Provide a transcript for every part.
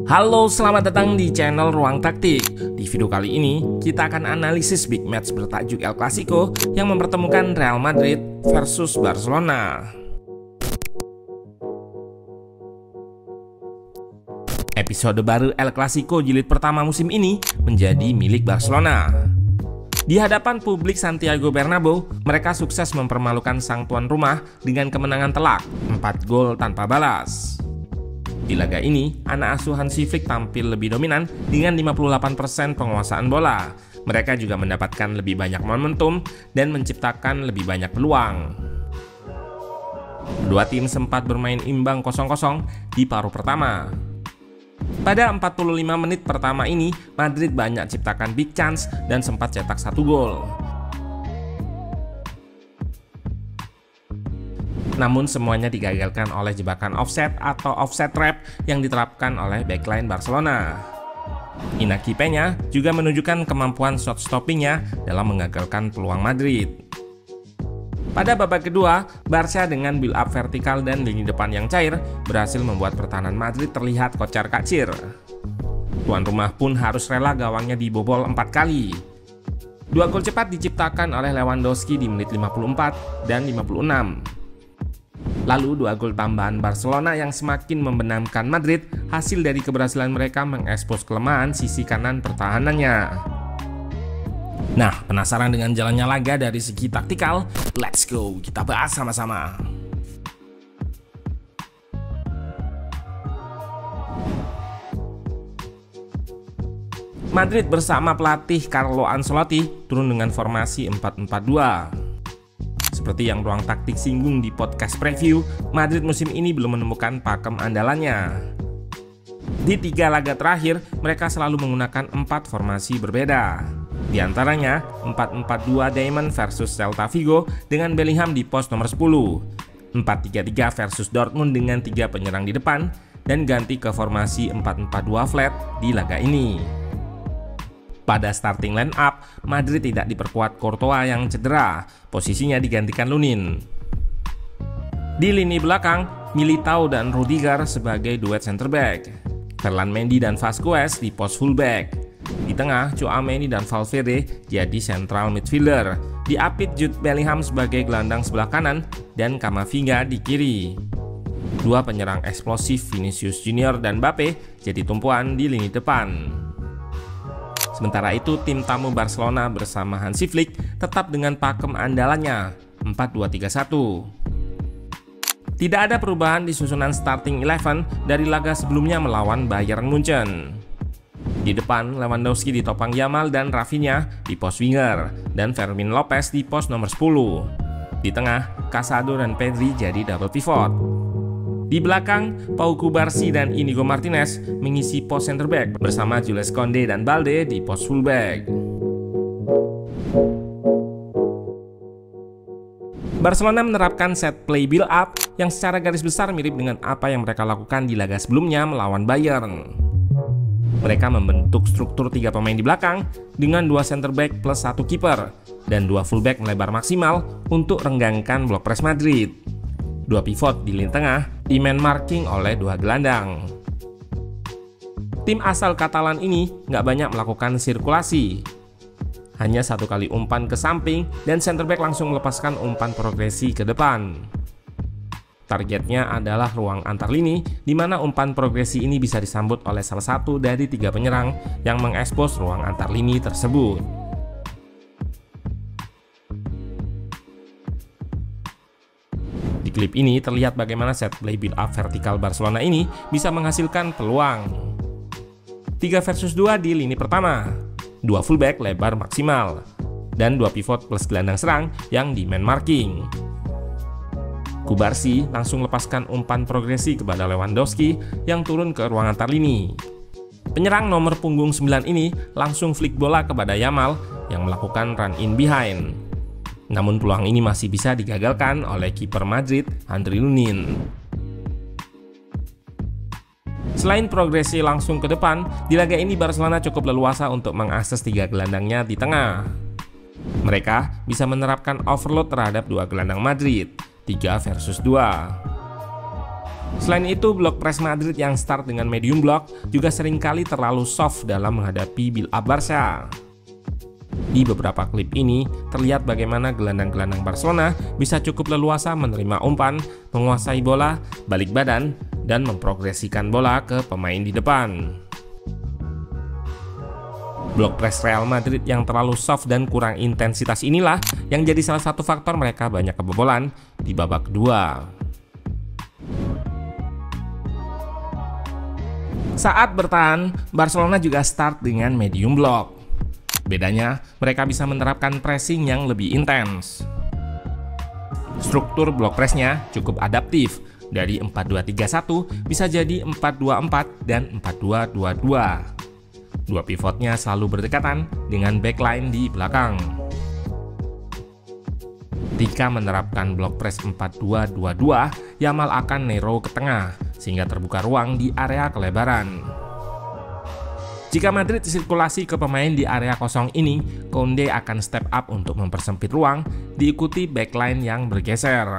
Halo, selamat datang di channel Ruang Taktik. Di video kali ini, kita akan analisis big match bertajuk El Clasico yang mempertemukan Real Madrid versus Barcelona. Episode baru El Clasico jilid pertama musim ini menjadi milik Barcelona. Di hadapan publik Santiago Bernabeu, mereka sukses mempermalukan sang tuan rumah dengan kemenangan telak 4 gol tanpa balas. Di laga ini, anak asuh Hansi Flick tampil lebih dominan dengan 58% penguasaan bola. Mereka juga mendapatkan lebih banyak momentum dan menciptakan lebih banyak peluang. Kedua tim sempat bermain imbang 0-0 di paruh pertama. Pada 45 menit pertama ini, Madrid banyak ciptakan big chance dan sempat cetak 1 gol. Namun semuanya digagalkan oleh jebakan offset atau offset trap yang diterapkan oleh backline Barcelona. Iñaki Peña juga menunjukkan kemampuan shot stoppingnya dalam mengagalkan peluang Madrid. Pada babak kedua, Barca dengan build up vertikal dan lini depan yang cair berhasil membuat pertahanan Madrid terlihat kocar-kacir. Tuan rumah pun harus rela gawangnya dibobol 4 kali. 2 gol cepat diciptakan oleh Lewandowski di menit 54 dan 56. Lalu 2 gol tambahan Barcelona yang semakin membenamkan Madrid hasil dari keberhasilan mereka mengekspos kelemahan sisi kanan pertahanannya. Nah, penasaran dengan jalannya laga dari segi taktikal? Let's go, kita bahas sama-sama. Madrid bersama pelatih Carlo Ancelotti turun dengan formasi 4-4-2. Seperti yang Ruang Taktik singgung di podcast preview, Madrid musim ini belum menemukan pakem andalannya. Di 3 laga terakhir, mereka selalu menggunakan 4 formasi berbeda. Di antaranya 4-4-2 Diamond versus Celta Vigo dengan Bellingham di pos nomor 10, 4-3-3 versus Dortmund dengan 3 penyerang di depan, dan ganti ke formasi 4-4-2 flat di laga ini. Pada starting line up, Madrid tidak diperkuat Courtois yang cedera, posisinya digantikan Lunin. Di lini belakang, Militao dan Rudiger sebagai duet center back, Ferland Mendy dan Vasquez di pos fullback. Di tengah, Tchouaméni dan Valverde jadi central midfielder, diapit Jude Bellingham sebagai gelandang sebelah kanan dan Camavinga di kiri. 2 penyerang eksplosif Vinicius Junior dan Mbappe jadi tumpuan di lini depan. Sementara itu, tim tamu Barcelona bersama Hansi Flick tetap dengan pakem andalannya 4-2-3-1. Tidak ada perubahan di susunan starting 11 dari laga sebelumnya melawan Bayern Munchen. Di depan, Lewandowski ditopang Yamal dan Rafinha di pos winger, dan Fermin Lopez di pos nomor 10. Di tengah, Casado dan Pedri jadi double pivot. Di belakang, Pau Cubarsí dan Inigo Martinez mengisi pos center back bersama Jules Koundé dan Balde di pos fullback. Barcelona menerapkan set play build up yang secara garis besar mirip dengan apa yang mereka lakukan di laga sebelumnya melawan Bayern. Mereka membentuk struktur 3 pemain di belakang dengan 2 center back plus 1 kiper dan 2 fullback melebar maksimal untuk renggangkan blok press Madrid. 2 pivot di lini tengah di man marking oleh 2 gelandang. Tim asal Katalan ini nggak banyak melakukan sirkulasi. Hanya 1 kali umpan ke samping dan center back langsung melepaskan umpan progresi ke depan. Targetnya adalah ruang antar lini, di mana umpan progresi ini bisa disambut oleh salah satu dari 3 penyerang yang mengekspos ruang antar lini tersebut. Di klip ini terlihat bagaimana set play build up vertikal Barcelona ini bisa menghasilkan peluang. 3 versus 2 di lini pertama, 2 fullback lebar maksimal, dan 2 pivot plus gelandang serang yang di man marking. Cubarsí langsung lepaskan umpan progresi kepada Lewandowski yang turun ke ruang antar lini. Penyerang nomor punggung 9 ini langsung flick bola kepada Yamal yang melakukan run in behind. Namun peluang ini masih bisa digagalkan oleh kiper Madrid, Andriy Lunin. Selain progresi langsung ke depan, di laga ini Barcelona cukup leluasa untuk mengakses 3 gelandangnya di tengah. Mereka bisa menerapkan overload terhadap 2 gelandang Madrid, 3 versus 2. Selain itu, blok press Madrid yang start dengan medium block juga seringkali terlalu soft dalam menghadapi build up Barca. Di beberapa klip ini, terlihat bagaimana gelandang-gelandang Barcelona bisa cukup leluasa menerima umpan, menguasai bola, balik badan, dan memprogresikan bola ke pemain di depan. Blok press Real Madrid yang terlalu soft dan kurang intensitas inilah yang jadi salah satu faktor mereka banyak kebobolan di babak kedua. Saat bertahan, Barcelona juga start dengan medium block. Bedanya, mereka bisa menerapkan pressing yang lebih intens. Struktur blok pressnya cukup adaptif, dari 4-2-3-1 bisa jadi 4-2-4 dan 4-2-2-2. Dua pivotnya selalu berdekatan dengan backline di belakang. Ketika menerapkan blok press 4-2-2-2, Yamal akan narrow ke tengah, sehingga terbuka ruang di area kelebaran. Jika Madrid sirkulasi ke pemain di area kosong ini, Koundé akan step up untuk mempersempit ruang, diikuti backline yang bergeser.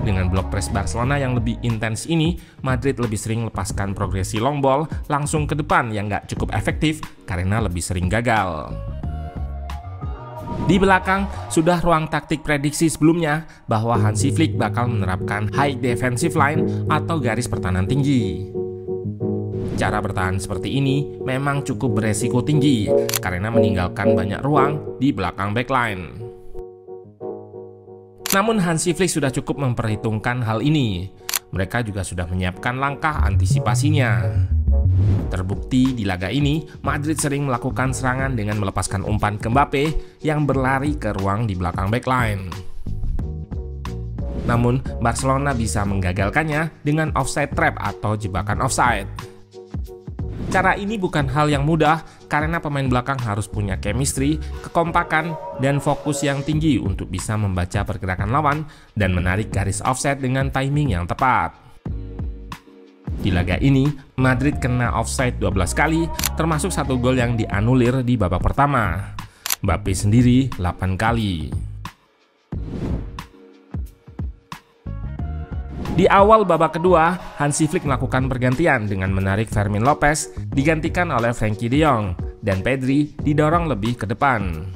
Dengan blok press Barcelona yang lebih intens ini, Madrid lebih sering lepaskan progresi long ball langsung ke depan yang nggak cukup efektif karena lebih sering gagal. Di belakang, sudah ruang taktik prediksi sebelumnya bahwa Hansi Flick bakal menerapkan high defensive line atau garis pertahanan tinggi. Cara bertahan seperti ini memang cukup beresiko tinggi karena meninggalkan banyak ruang di belakang backline. Namun Hansi Flick sudah cukup memperhitungkan hal ini. Mereka juga sudah menyiapkan langkah antisipasinya. Terbukti di laga ini, Madrid sering melakukan serangan dengan melepaskan umpan ke Mbappe yang berlari ke ruang di belakang backline. Namun, Barcelona bisa menggagalkannya dengan offside trap atau jebakan offside. Cara ini bukan hal yang mudah karena pemain belakang harus punya chemistry, kekompakan, dan fokus yang tinggi untuk bisa membaca pergerakan lawan dan menarik garis offside dengan timing yang tepat. Di laga ini, Madrid kena offside 12 kali, termasuk 1 gol yang dianulir di babak pertama. Mbappe sendiri 8 kali. Di awal babak kedua, Hansi Flick melakukan pergantian dengan menarik Fermin Lopez digantikan oleh Frenkie de Jong dan Pedri didorong lebih ke depan.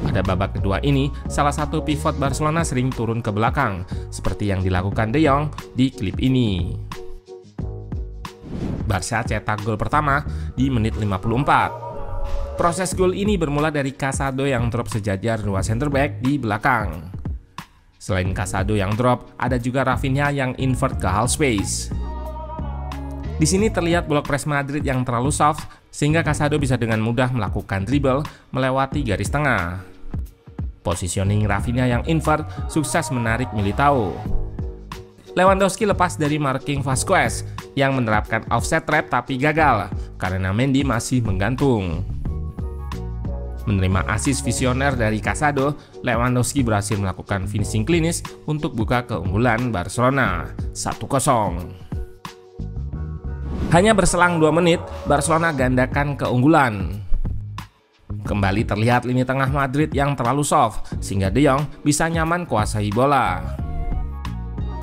Pada babak kedua ini, salah satu pivot Barcelona sering turun ke belakang, seperti yang dilakukan De Jong di klip ini. Barca cetak gol pertama di menit 54. Proses gol ini bermula dari Casado yang drop sejajar dua center back di belakang. Selain Casado yang drop, ada juga Rafinha yang invert ke half space. Di sini terlihat blok press Madrid yang terlalu soft, sehingga Casado bisa dengan mudah melakukan dribble melewati garis tengah. Positioning Rafinha yang invert sukses menarik Militao. Lewandowski lepas dari marking Vasquez yang menerapkan offset trap tapi gagal karena Mendy masih menggantung. Menerima assist visioner dari Casado, Lewandowski berhasil melakukan finishing klinis untuk buka keunggulan Barcelona 1-0. Hanya berselang 2 menit, Barcelona gandakan keunggulan. Kembali terlihat lini tengah Madrid yang terlalu soft, sehingga De Jong bisa nyaman kuasai bola.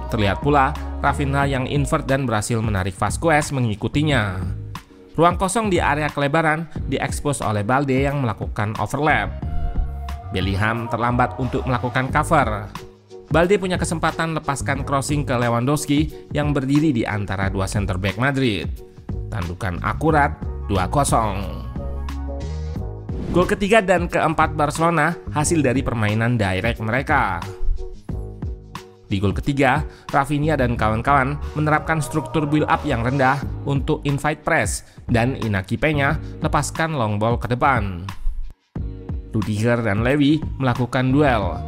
Terlihat pula Rafinha yang invert dan berhasil menarik Vasquez mengikutinya. Ruang kosong di area kelebaran diekspos oleh Balde yang melakukan overlap. Bellingham terlambat untuk melakukan cover. Balde punya kesempatan lepaskan crossing ke Lewandowski yang berdiri di antara dua center back Madrid. Tandukan akurat 2-0. Gol ketiga dan keempat Barcelona hasil dari permainan direct mereka. Di gol ketiga, Rafinha dan kawan-kawan menerapkan struktur build up yang rendah untuk invite press dan Inaki Peña lepaskan long ball ke depan. Rudiger dan Levy melakukan duel.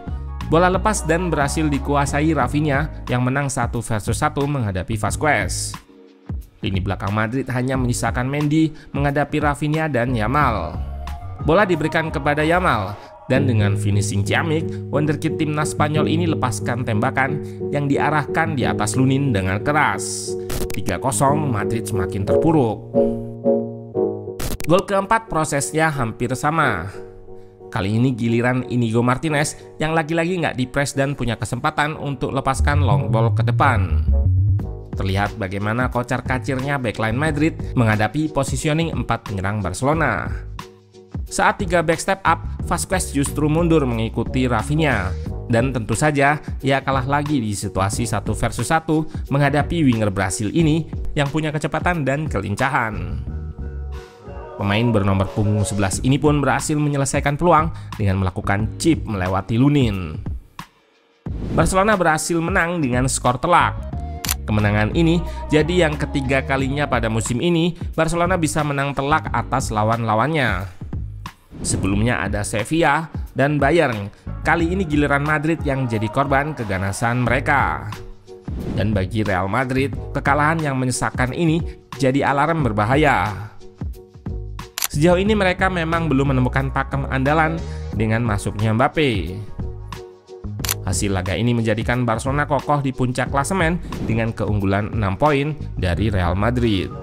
Bola lepas dan berhasil dikuasai Rafinha yang menang 1 versus 1 menghadapi Vasquez. Lini belakang Madrid hanya menyisakan Mendy menghadapi Rafinha dan Yamal. Bola diberikan kepada Yamal, dan dengan finishing ciamik, wonderkid timnas Spanyol ini lepaskan tembakan yang diarahkan di atas Lunin dengan keras. 3-0, Madrid semakin terpuruk. Gol keempat prosesnya hampir sama. Kali ini giliran Inigo Martinez yang lagi-lagi nggak dipres dan punya kesempatan untuk lepaskan long ball ke depan. Terlihat bagaimana kocar-kacirnya backline Madrid menghadapi positioning 4 penyerang Barcelona. Saat 3 back step up, Vázquez justru mundur mengikuti Rafinha. Dan tentu saja, ia kalah lagi di situasi 1 versus 1 menghadapi winger Brasil ini yang punya kecepatan dan kelincahan. Pemain bernomor punggung 11 ini pun berhasil menyelesaikan peluang dengan melakukan chip melewati Lunin. Barcelona berhasil menang dengan skor telak. Kemenangan ini jadi yang ketiga kalinya pada musim ini Barcelona bisa menang telak atas lawan-lawannya. Sebelumnya ada Sevilla dan Bayern. Kali ini giliran Madrid yang jadi korban keganasan mereka. Dan bagi Real Madrid, kekalahan yang menyesakan ini jadi alarm berbahaya. Sejauh ini mereka memang belum menemukan pakem andalan dengan masuknya Mbappe. Hasil laga ini menjadikan Barcelona kokoh di puncak klasemen dengan keunggulan 6 poin dari Real Madrid.